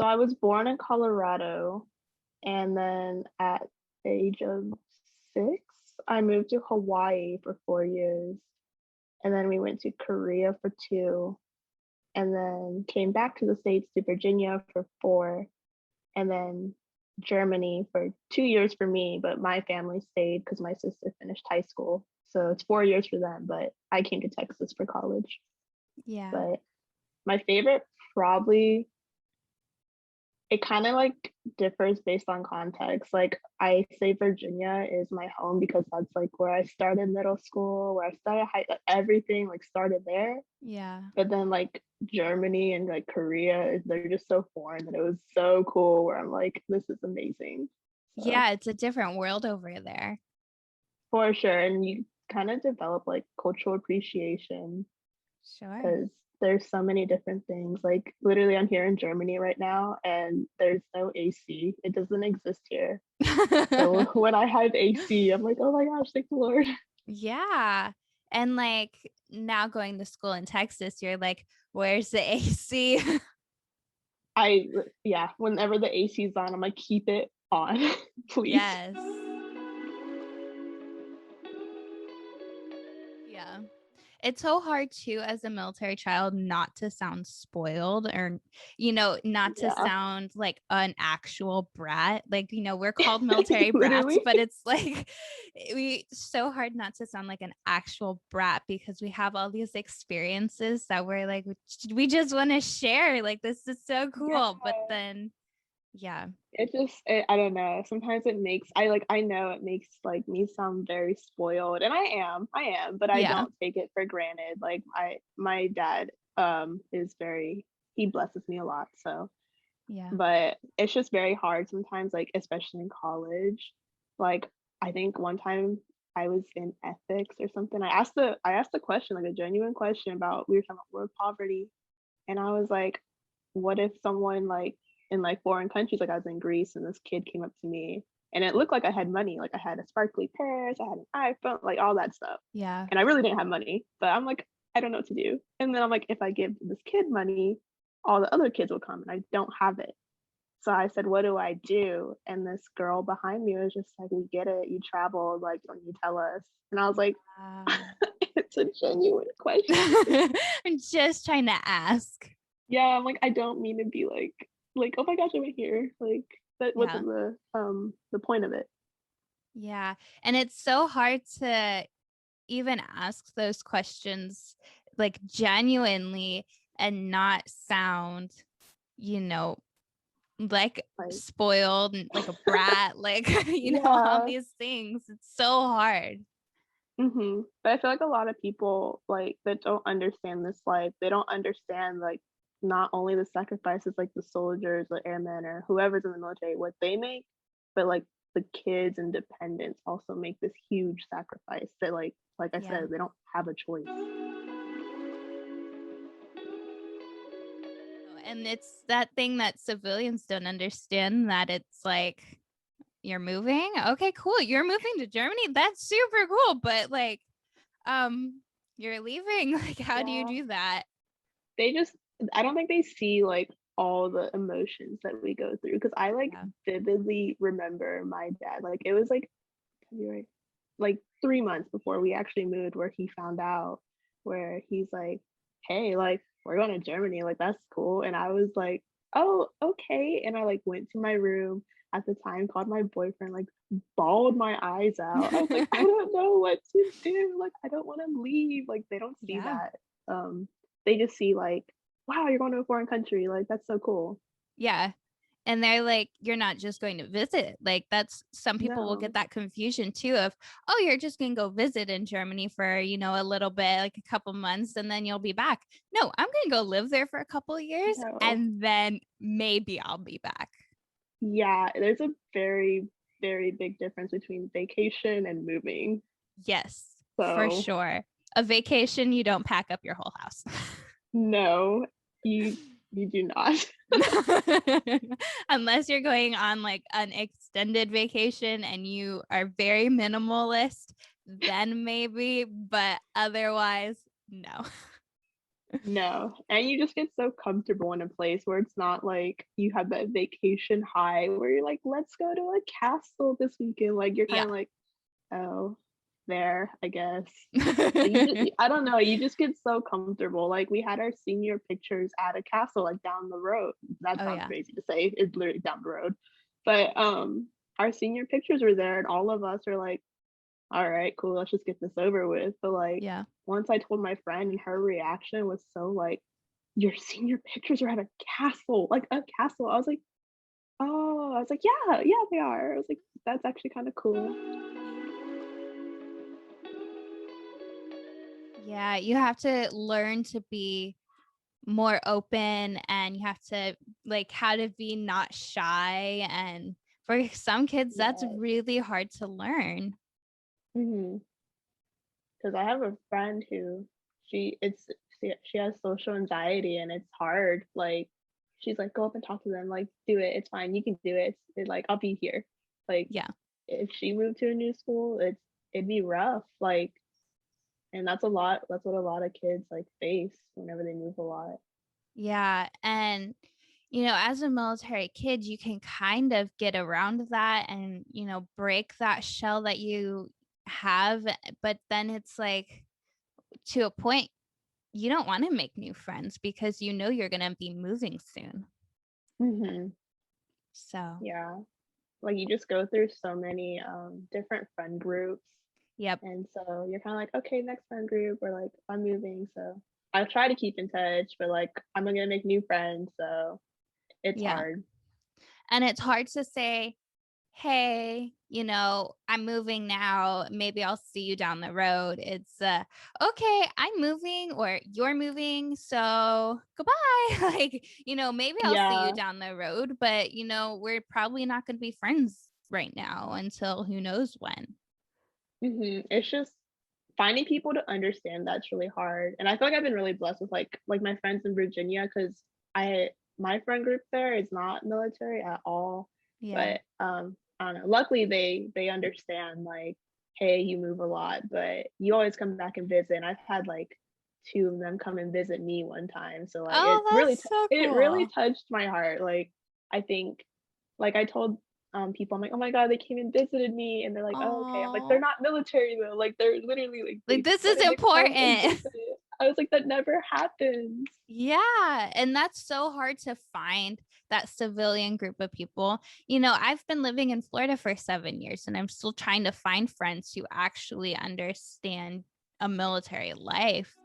So I was born in Colorado, and then at the age of 6, I moved to Hawaii for 4 years, and then we went to Korea for 2, and then came back to the States to Virginia for 4, and then Germany for 2 years for me, but my family stayed because my sister finished high school. So it's 4 years for them, but I came to Texas for college. Yeah. But my favorite probably it kinda, like, differs based on context, like, I say Virginia is my home because that's, like, where I started middle school, where I started high everything, like, started there, Yeah. but then, like, Germany and, like, Korea, they're just so foreign that it was so cool where I'm like, "This is amazing." So, Yeah, it's a different world over there. for sure, and you kinda develop, like, cultural appreciation Sure. because there's so many different things. Like literally, I'm here in Germany right now, and there's no AC. It doesn't exist here. So when I have AC, I'm like, oh my gosh, thank the Lord. Yeah. And, like, now going to school in Texas, you're like, "Where's the AC?" Yeah, whenever the AC is on, I'm like, keep it on, please. Yes. Yeah. It's so hard too as a military child not to sound spoiled or, not to Yeah, sound like an actual brat. Like, we're called military brats, literally. but it's like we so hard not to sound like an actual brat because we have all these experiences that we're like, we just want to share. Like, this is so Yeah. cool. But then, yeah, I don't know. Sometimes I know it makes like me sound very spoiled, and I am, but I yeah, don't take it for granted. Like my dad is very he blesses me a lot, so yeah, but it's just very hard sometimes, like especially in college. Like I think one time I was in ethics or something. I asked a question, like a genuine question about we were talking about world poverty, and I was like, what if someone like in like foreign countries, like I was in Greece and this kid came up to me and it looked like I had money, like I had a sparkly purse, I had an iPhone, like all that stuff. yeah. And I really didn't have money, but I'm like, I don't know what to do. And then I'm like, if I give this kid money, all the other kids will come and I don't have it. So I said, what do I do? And this girl behind me was just like, we get it. You traveled, like, don't you tell us? And I was like, Wow. it's a genuine question. I'm just trying to ask. Yeah, I'm like, I don't mean to be like, "Oh my gosh, I went here." Like, that Yeah. wasn't the point of it. Yeah. And it's so hard to even ask those questions like genuinely and not sound, you know, like Like spoiled and like a brat, like, all yeah, these things. It's so hard. but I feel like a lot of people, like, that don't understand this life, they don't understand, like, not only the sacrifices, like, the soldiers, the airmen, or whoever's in the military, what they make, but, like, the kids and dependents also make this huge sacrifice that, like I Yeah. said, they don't have a choice. And it's that thing that civilians don't understand that it's like, you're moving? Okay, cool. You're moving to Germany? That's super cool. But like, um, you're leaving. Like, how do you Yeah. do that? They just I don't think they see, like, all the emotions that we go through because I, like, Yeah. vividly remember my dad, like, it was, like, February, like, 3 months before we actually moved where he found out, where he's like, "Hey, like, we're going to Germany, like, that's cool," and I was like, "Oh, okay," and I, like, went to my room at the time, called my boyfriend, like, bawled my eyes out. I was like, "I don't know what to do, like, I don't wanna leave," like, they don't see Yeah. that, they just see, like, "Wow, you're going to a foreign country, like, that's so cool." Yeah. And they're like, you're not just going to visit. Like, that's some people will get No. that confusion too of, oh, you're just going to go visit in Germany for, a little bit, like a couple months, and then you'll be back. No, I'm going to go live there for a couple of years No. and then maybe I'll be back. Yeah, there's a very, very big difference between vacation and moving. Yes, for So, sure. A vacation, you don't pack up your whole house. no, you you do not. Unless you're going on like an extended vacation and you are very minimalist, then maybe, but otherwise, no. No, and you just get so comfortable in a place where it's not like you have that vacation high where you're like, "Let's go to a castle this weekend." Like, you're Yeah. kinda like, "Oh, there, I guess." Like, you just I don't know, you just get so comfortable. Like, we had our senior pictures at a castle, like, down the road. That Oh sounds yeah. crazy to say, it's literally down the road. But, our senior pictures were there, and all of us are like, "Alright, cool, let's just get this over with." But, like, Yeah. once I told my friend and her reaction was so, like, "Your senior pictures are at a castle, like, a castle." I was like, "Oh." I was like, "Yeah, yeah, they are." I was like, "That's actually kinda cool." Yeah, you have to learn to be more open, and you have to like how to be not shy, and for some kids that's Yeah. really hard to learn. Mhm. 'Cause I have a friend who she has social anxiety and it's hard, like, she's like, "Go up and talk to them, like, do it, it's fine, you can do it, like, I'll be here." Like, Yeah. if she moved to a new school, it'd be rough, like, and that's what a lot of kids, like, face whenever they move a lot. Yeah, and as a military kid, you can kind of get around that and, break that shell that you have, but then it's like to a point you don't want to make new friends because you're going to be moving soon. Mhm. So, Yeah. Like, you just go through so many, different friend groups. yep. And so you're kinda like, "Okay, next friend group," or like, "I'm moving," so I try to keep in touch, but, like, I'm gonna make new friends, so it's Yeah. hard. And it's hard to say, "Hey, I'm moving now. Maybe I'll see you down the road." It's "Okay, I'm moving or you're moving, so goodbye." Like, maybe I'll see you Yeah, down the road, but we're probably not going to be friends right now until who knows when. it's just finding people to understand that's really hard, and I feel like I've been really blessed with, like, my friends in Virginia, because my friend group there is not military at all, Yeah. but, I don't know, luckily they understand, like, "Hey, you move a lot, but you always come back and visit," and I've had, like, 2 of them come and visit me one time, so, like, Oh, that's so it really cool. touched my heart, like, I think like, I told, people, I'm like, "Oh my god, they came and visited me," and they're like, "Oh, okay." I'm like, "They're Oh, not military though, like, they're literally, like, like they this is wanted to come and important. visit." I was like, "That never happens." Yeah, and that's so hard to find that civilian group of people. I've been living in Florida for 7 years and I'm still trying to find friends who actually understand a military life.